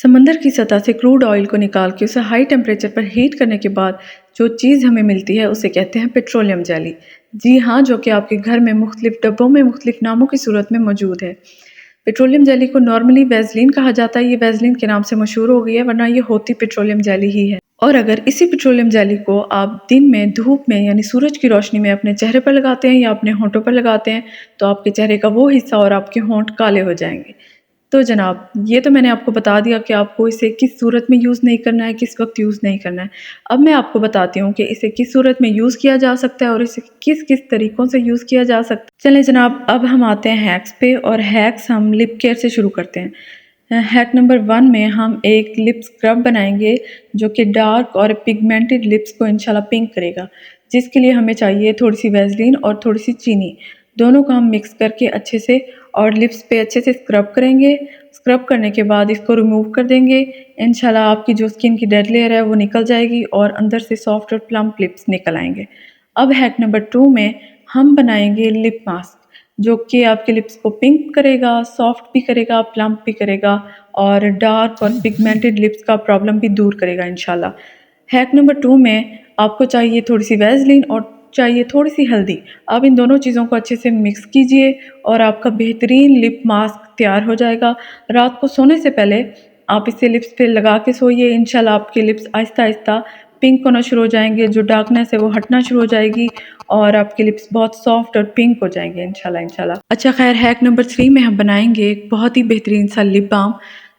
समंदर की सतह से क्रूड ऑयल को निकाल के उसे हाई टेम्परेचर पर हीट करने के बाद जो चीज़ हमें मिलती है उसे कहते हैं पेट्रोलियम जेली। जी हाँ, जो कि आपके घर में मुख्तलिफ डब्बों में मुख्तलिफ नामों की सूरत में मौजूद है। पेट्रोलियम जेली को नॉर्मली वैसलीन कहा जाता है। ये वैसलीन के नाम से मशहूर हो गई है, वरना ये होती पेट्रोलियम जेली ही है। और अगर इसी पेट्रोलियम जेली को आप दिन में धूप में यानी सूरज की रोशनी में अपने चेहरे पर लगाते हैं या अपने होंठों पर लगाते हैं तो आपके चेहरे का वो हिस्सा और आपके होंठ काले हो जाएंगे। तो जनाब, ये तो मैंने आपको बता दिया कि आपको इसे किस सूरत में यूज़ नहीं करना है, किस वक़्त यूज़ नहीं करना है। अब मैं आपको बताती हूँ कि इसे किस सूरत में यूज़ किया जा सकता है और इसे किस-किस तरीक़ों से यूज़ किया जा सकता है। चलें जनाब, अब हम आते हैं हैक्स पे और हैक्स हम लिप केयर से शुरू करते हैं। हैक नंबर 1 में हम एक लिप स्क्रब बनाएँगे जो कि डार्क और पिगमेंटेड लिप्स को इंशाल्लाह पिंक करेगा। जिसके लिए हमें चाहिए थोड़ी-सी वैसलीन और थोड़ी-सी चीनी। दोनों को हम मिक्स करके अच्छे से और लिप्स पे अच्छे से स्क्रब करेंगे। स्क्रब करने के बाद इसको रिमूव कर देंगे। इंशाल्लाह आपकी जो स्किन की डेड लेयर है वो निकल जाएगी और अंदर से सॉफ्ट और प्लम्प लिप्स निकल आएंगे। अब हैक नंबर 2 में हम बनाएंगे लिप मास्क जो कि आपके लिप्स को पिंक करेगा, सॉफ्ट भी करेगा, प्लम्प भी करेगा और डार्क और पिगमेंटेड लिप्स का प्रॉब्लम भी दूर करेगा इंशाल्लाह। हैक नंबर 2 में आपको चाहिए थोड़ी-सी वैसलीन और चाहिए थोड़ी-सी हल्दी। आप इन दोनों चीज़ों को अच्छे से मिक्स कीजिए और आपका बेहतरीन लिप मास्क तैयार हो जाएगा। रात को सोने से पहले आप इसे लिप्स पे लगा के सोइए। इंशाल्लाह आपके लिप्स आहिस्ता-आहिस्ता पिंक होना शुरू हो जाएँगे, जो डार्कनेस है वो हटना शुरू हो जाएगी और आपके लिप्स बहुत सॉफ्ट और पिंक हो जाएँगे इंशाल्लाह। अच्छा खैर, हैक नंबर 3 में हम बनाएँगे एक बहुत ही बेहतरीन सा लिप बाम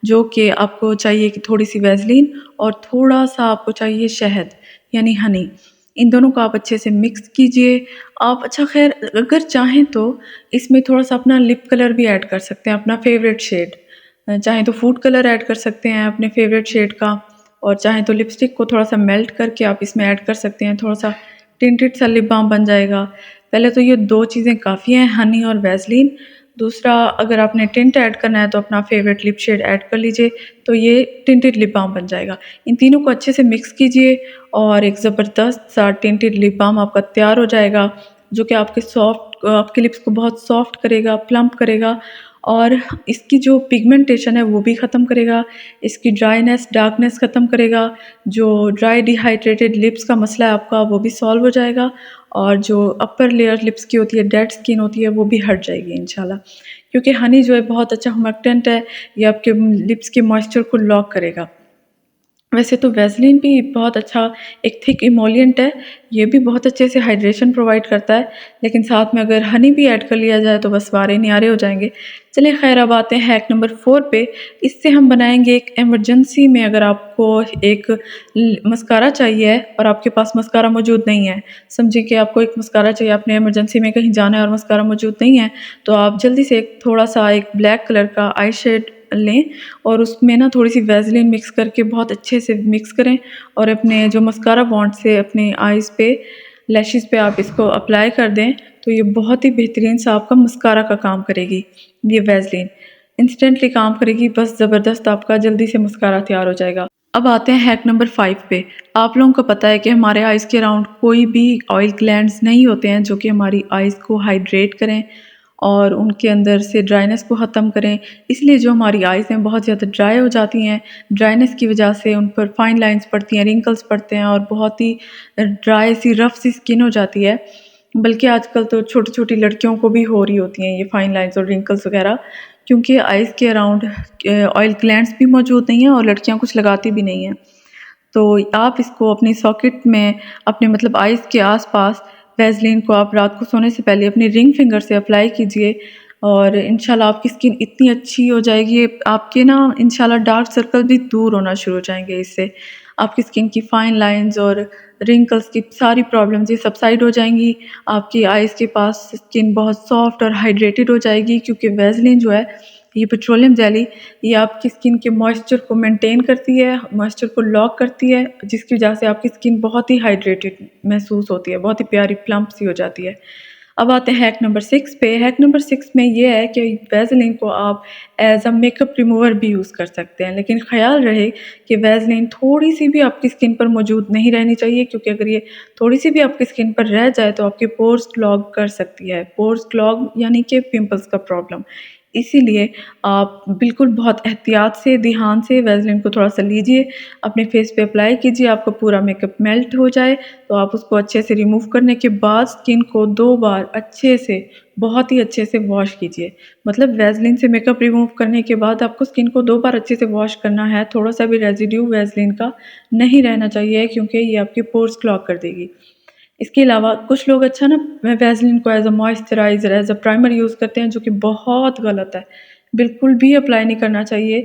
जो कि आपको चाहिए कि थोड़ी-सी वैसलीन और थोड़ा-सा आपको चाहिए शहद यानी हनी। इन दोनों को आप अच्छे से मिक्स कीजिए। आप अच्छा खैर अगर चाहें तो इसमें थोड़ा-सा अपना लिप कलर भी ऐड कर सकते हैं, अपना फ़ेवरेट शेड। चाहें तो फूड कलर ऐड कर सकते हैं अपने फ़ेवरेट शेड का और चाहें तो लिपस्टिक को थोड़ा-सा मेल्ट करके आप इसमें ऐड कर सकते हैं। थोड़ा-सा टिंटेड सा लिप बाम बन जाएगा। पहले तो ये 2 चीज़ें काफ़ी हैं, हनी और वैसलीन। दूसरा, अगर आपने टिंट ऐड करना है तो अपना फ़ेवरेट लिप शेड ऐड कर लीजिए, तो ये टिंटेड लिप बाम बन जाएगा। इन तीनों को अच्छे से मिक्स कीजिए और एक ज़बरदस्त सा टिंटेड लिप बाम आपका तैयार हो जाएगा, जो कि आपके लिप्स को बहुत सॉफ्ट करेगा, प्लम्प करेगा और इसकी जो पिगमेंटेशन है वो भी ख़त्म करेगा, इसकी ड्राइनेस, डार्कनेस ख़त्म करेगा। जो ड्राई डिहाइड्रेटेड लिप्स का मसला है आपका वो भी सॉल्व हो जाएगा और जो अपर लेयर लिप्स की होती है, डेड स्किन होती है, वो भी हट जाएगी इंशाल्लाह। क्योंकि हनी जो है बहुत अच्छा हुमैक्टेंट है, ये आपके लिप्स के मॉइस्चर को लॉक करेगा। वैसे तो वैसलीन भी बहुत अच्छा एक थिक इमोलिएंट है, ये भी बहुत अच्छे से हाइड्रेशन प्रोवाइड करता है, लेकिन साथ में अगर हनी भी ऐड कर लिया जाए तो बस वारे न्यारे हो जाएँगे। चलिए खैर, अब आते हैं हैक नंबर 4 पे। इससे हम बनाएँगे एक इमरजेंसी में अगर आपको एक मस्कारा चाहिए है और आपके पास मस्कारा मौजूद नहीं है, समझिए कि आपको एक मस्कारा चाहिए, आपने इमरजेंसी में कहीं जाना है और मस्कारा मौजूद नहीं है, तो आप जल्दी से एक थोड़ा-सा एक ब्लैक कलर का आई शेड लें और उसमें ना थोड़ी-सी वैसलीन मिक्स करके बहुत अच्छे से मिक्स करें और अपने जो मस्कारा वॉन्ड से अपने आइज़ पे, लैशेज़ पे आप इसको अप्लाई कर दें, तो ये बहुत ही बेहतरीन सा आपका मस्कारा का काम करेगी। ये वैसलीन इंस्टेंटली काम करेगी, बस ज़बरदस्त आपका जल्दी से मस्कारा तैयार हो जाएगा। अब आते हैं हैक नंबर 5 पे। आप लोगों को पता है कि हमारे आइज़ के अराउंड कोई भी ऑयल ग्लैंड्स नहीं होते हैं जो कि हमारी आइज़ को हाइड्रेट करें और उनके अंदर से ड्राइनेस को ख़त्म करें। इसलिए जो हमारी आइज़ हैं बहुत ज़्यादा ड्राई हो जाती हैं। ड्राइनेस की वजह से उन पर फाइन लाइंस पड़ती हैं, रिंकल्स पड़ते हैं और बहुत ही ड्राई सी रफ़ सी स्किन हो जाती है। बल्कि आजकल तो छोटी-छोटी लड़कियों को भी हो रही होती हैं ये फाइन लाइंस और रिंकल्स वगैरह, क्योंकि आइज़ के अराउंड ऑयल ग्लैंड्स भी मौजूद नहीं हैं और लड़कियाँ कुछ लगाती भी नहीं हैं। तो आप इसको अपनी सॉकेट में अपने मतलब आइज़ के आस-पास वैसलीन को आप रात को सोने से पहले अपनी रिंग फिंगर से अप्लाई कीजिए और इंशाल्लाह आपकी स्किन इतनी अच्छी हो जाएगी, आपके ना इंशाल्लाह डार्क सर्कल भी दूर होना शुरू हो जाएँगे इससे। आपकी स्किन की फाइन लाइंस और रिंकल्स की सारी प्रॉब्लम्स ये सबसाइड हो जाएँगी। आपकी आइज़ के पास स्किन बहुत सॉफ्ट और हाइड्रेटेड हो जाएगी, क्योंकि वैसलीन जो है, ये पेट्रोलियम जेली, ये आपकी स्किन के मॉइस्चर को मेंटेन करती है, मॉइस्चर को लॉक करती है, जिसकी वजह से आपकी स्किन बहुत ही हाइड्रेटेड महसूस होती है, बहुत ही प्यारी प्लम्प सी हो जाती है। अब आते हैं हैक नंबर 6 पे। हैक नंबर 6 में ये है कि वैसलीन को आप एज़ अ मेकअप रिमूवर भी यूज़ कर सकते हैं, लेकिन ख़याल रहे कि वैसलीन थोड़ी-सी भी आपकी स्किन पर मौजूद नहीं रहनी चाहिए, क्योंकि अगर ये थोड़ी-सी भी आपकी स्किन पर रह जाए तो आपके पोर्स क्लॉग कर सकती है। पोर्स क्लॉग यानी कि पिंपल्स का प्रॉब्लम। इसीलिए आप बिल्कुल बहुत एहतियात से, ध्यान से वैसलीन को थोड़ा-सा लीजिए, अपने फेस पे अप्लाई कीजिए, आपका पूरा मेकअप मेल्ट हो जाए, तो आप उसको अच्छे से रिमूव करने के बाद स्किन को 2 बार अच्छे से, बहुत ही अच्छे से वॉश कीजिए। मतलब वैसलीन से मेकअप रिमूव करने के बाद आपको स्किन को 2 बार अच्छे से वॉश करना है, थोड़ा-सा भी रेज़िड्यू वैसलीन का नहीं रहना चाहिए क्योंकि ये आपके पोर्स क्लॉग कर देगी। इसके अलावा कुछ लोग अच्छा ना वैसलीन को as a moisturiser, as a primer use करते हैं जो कि बहुत गलत है। बिल्कुल भी अप्लाई नहीं करना चाहिए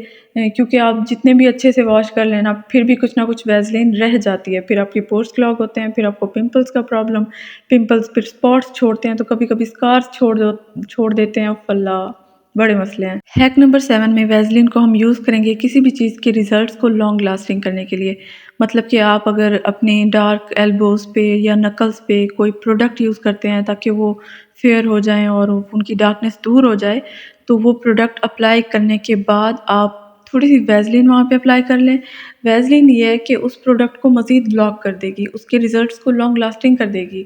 क्योंकि आप जितने भी अच्छे से वॉश कर लें ना, फिर भी कुछ ना कुछ वैसलीन रह जाती है। फिर आपके पोर्स क्लॉग होते हैं, फिर आपको पिंपल्स का प्रॉब्लम, पिंपल्स फिर स्पॉट्स छोड़ते हैं, तो कभी-कभी स्कार्स छोड़ देते हैं, उफ़ अल्लाह! बड़े मसले हैं। हैक नंबर 7 में वैसलीन को हम यूज़ करेंगे किसी भी चीज़ के रिज़ल्ट्स को लॉन्ग लास्टिंग करने के लिए। मतलब कि आप अगर अपने डार्क एल्बोज़ पे या नकल्स पे कोई प्रोडक्ट यूज़ करते हैं ताकि वो फेयर हो जाएँ और उनकी डार्कनेस दूर हो जाए, तो वो प्रोडक्ट अप्लाई करने के बाद आप थोड़ी-सी वैसलीन वहाँ पे अप्लाई कर लें। वैसलीन ये है कि उस प्रोडक्ट को मज़ीद ब्लॉक कर देगी, उसके रिज़ल्ट्स को लॉन्ग लास्टिंग कर देगी।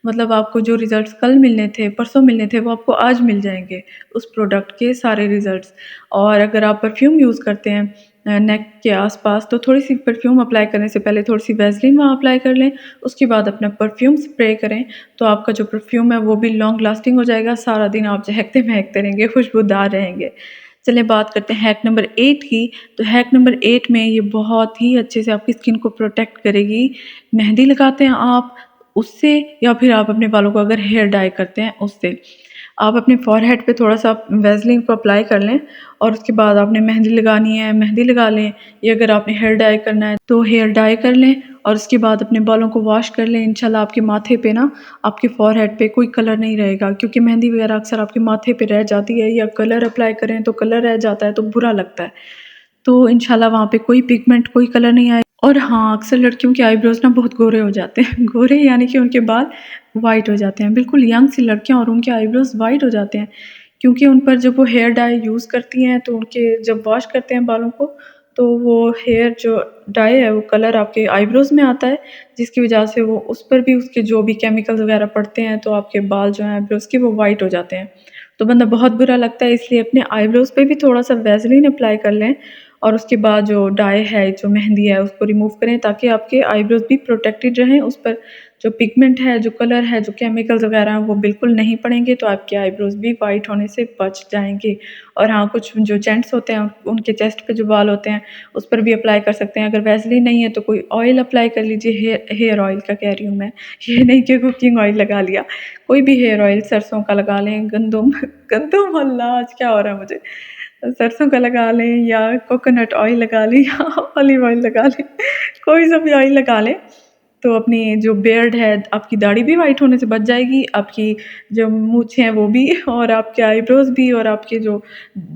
मतलब आपको जो रिज़ल्ट्स कल मिलने थे, परसों मिलने थे, वो आपको आज मिल जाएँगे, उस प्रोडक्ट के सारे रिज़ल्ट्स। और अगर आप परफ्यूम यूज़ करते हैं नेक के आसपास, तो थोड़ी-सी परफ्यूम अप्लाई करने से पहले थोड़ी-सी वैसलीन वहाँ अप्लाई कर लें, उसके बाद अपना परफ्यूम स्प्रे करें, तो आपका जो परफ्यूम है वो भी लॉन्ग लास्टिंग हो जाएगा, सारा दिन आप चहकते-महकते रहेंगे, खुशबूदार रहेंगे। चलिए बात करते हैं हैक नंबर 8 की, तो हैक नंबर 8 में ये बहुत ही अच्छे से आपकी स्किन को प्रोटेक्ट करेगी। मेहंदी लगाते हैं आप, उससे या फिर आप अपने बालों को अगर हेयर डाई करते हैं उससे। आप अपने फ़ॉरहेड पे थोड़ा-सा वैसलीन को अप्लाई कर लें और उसके बाद आपने मेहंदी लगानी है, मेहंदी लगा लें या अगर आपने हेयर डाई करना है तो हेयर डाई कर लें और उसके बाद अपने बालों को वॉश कर लें। इंशाल्लाह आपके माथे पे ना, आपके फ़ॉरहेड पे कोई कलर नहीं रहेगा क्योंकि मेहंदी वगैरह अक्सर आपके माथे पे रह जाती है या कलर अप्लाई करें तो कलर रह जाता है तो बुरा लगता है। तो इंशाल्लाह वहाँ पे कोई पिगमेंट, कोई कलर नहीं आए और हाँ, अक्सर लड़कियों के आईब्रोज़ ना बहुत गोरे हो जाते हैं। गोरे यानी कि उनके बाल वाइट हो जाते हैं। बिल्कुल यंग सी लड़कियाँ और उनके आईब्रोज़ वाइट हो जाते हैं क्योंकि उन पर जब वो हेयर डाई यूज़ करती हैं तो उनके जब वॉश करते हैं बालों को, तो वो हेयर जो डाई है वो कलर आपके आईब्रोज़ में आता है, जिसकी वजह से वो उस पर भी उसके जो भी केमिकल्स वगैरह पड़ते हैं तो आपके बाल जो हैं आईब्रोज़ के वो वाइट हो जाते हैं। तो बंदा बहुत बुरा लगता है, इसलिए अपने आईब्रोज़ पे भी थोड़ा-सा वैसलीन अप्लाई कर लें और उसके बाद जो डाई है, जो मेहंदी है उसको रिमूव करें ताकि आपके आईब्रोज़ भी प्रोटेक्टेड रहें, उस पर जो पिगमेंट है, जो कलर है, जो केमिकल्स वगैरह हैं वो बिल्कुल नहीं पड़ेंगे, तो आपके आईब्रोज़ भी वाइट होने से बच जाएँगे। और हाँ, कुछ जो जेंट्स होते हैं उनके चेस्ट पे जो बाल होते हैं उस पर भी अप्लाई कर सकते हैं। अगर वैसलीन नहीं है तो कोई ऑयल अप्लाई कर लीजिए, हेयर ऑयल का कह रही हूँ मैं, ये नहीं कि कुकिंग ऑयल लगा लिया। कोई भी हेयर ऑयल सरसों का लगा लें, गंदुम गंदुम अल्लाह! आज क्या हो रहा है मुझे? सरसों का लगा लें या कोकोनट ऑयल लगा लें या ऑलिव ऑयल लगा लें, कोई सा भी ऑयल लगा लें, तो अपनी जो बियर्ड है, आपकी दाढ़ी भी वाइट होने से बच जाएगी, आपकी जो मूंछें हैं वो भी और आपके आईब्रोज़ भी और आपके जो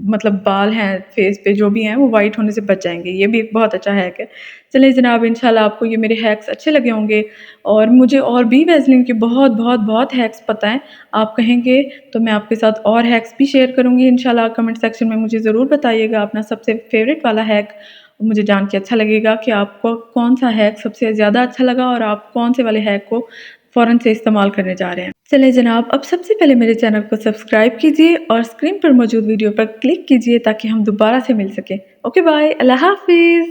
मतलब बाल हैं फेस पे जो भी हैं वो वाइट होने से बच जाएँगे। ये भी एक बहुत अच्छा हैक है। चलिए जनाब, इंशाल्लाह आपको ये मेरे हैक्स अच्छे लगे होंगे और मुझे और भी वैसलीन के बहुत हैक्स पता हैं। आप कहेंगे तो मैं आपके साथ और हैक्स भी शेयर करूँगी इंशाल्लाह। कमेंट सेक्शन में मुझे ज़रूर बताइएगा अपना सबसे फ़ेवरेट वाला हैक। मुझे जान के अच्छा लगेगा कि आपको कौन-सा हैक सबसे ज़्यादा अच्छा लगा और आप कौन-से वाले हैक को फ़ौरन से इस्तेमाल करने जा रहे हैं। चलिए जनाब, अब सबसे पहले मेरे चैनल को सब्सक्राइब कीजिए और स्क्रीन पर मौजूद वीडियो पर क्लिक कीजिए ताकि हम दोबारा से मिल सकें। ओके बाय, अल्लाह हाफ़िज़।